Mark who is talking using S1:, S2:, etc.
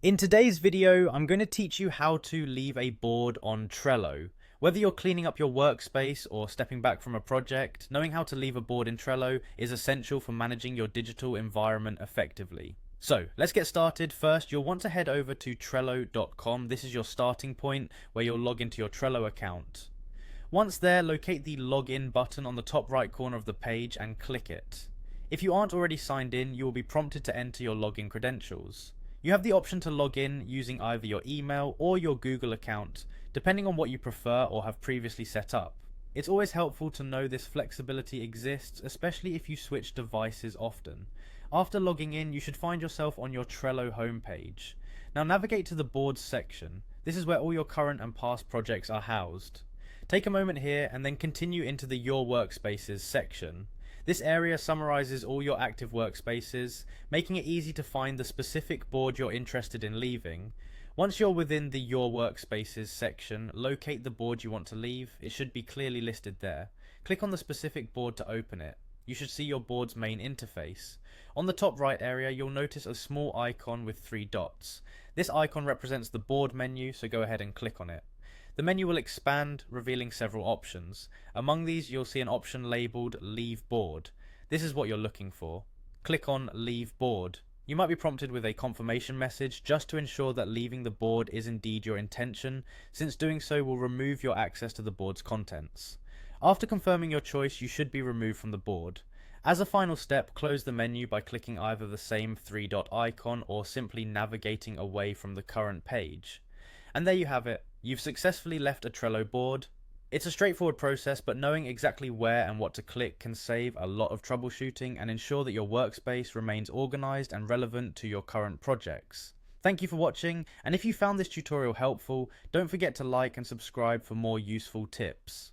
S1: In today's video, I'm going to teach you how to leave a board on Trello. Whether you're cleaning up your workspace or stepping back from a project, knowing how to leave a board in Trello is essential for managing your digital environment effectively. So let's get started. First, you'll want to head over to Trello.com. This is your starting point where you'll log into your Trello account. Once there, locate the login button on the top right corner of the page and click it. If you aren't already signed in, you will be prompted to enter your login credentials. You have the option to log in using either your email or your Google account, depending on what you prefer or have previously set up. It's always helpful to know this flexibility exists, especially if you switch devices often. After logging in, you should find yourself on your Trello homepage. Now navigate to the boards section. This is where all your current and past projects are housed. Take a moment here and then continue into the Your Workspaces section. This area summarizes all your active workspaces, making it easy to find the specific board you're interested in leaving. Once you're within the Your Workspaces section, locate the board you want to leave. It should be clearly listed there. Click on the specific board to open it. You should see your board's main interface. On the top right area, you'll notice a small icon with 3 dots. This icon represents the board menu, so go ahead and click on it. The menu will expand, revealing several options. Among these, you'll see an option labeled Leave Board. This is what you're looking for. Click on Leave Board. You might be prompted with a confirmation message just to ensure that leaving the board is indeed your intention, since doing so will remove your access to the board's contents. After confirming your choice, you should be removed from the board. As a final step, close the menu by clicking either the same 3-dot icon or simply navigating away from the current page. And there you have it. You've successfully left a Trello board. It's a straightforward process, but knowing exactly where and what to click can save a lot of troubleshooting and ensure that your workspace remains organized and relevant to your current projects. Thank you for watching, and if you found this tutorial helpful, don't forget to like and subscribe for more useful tips.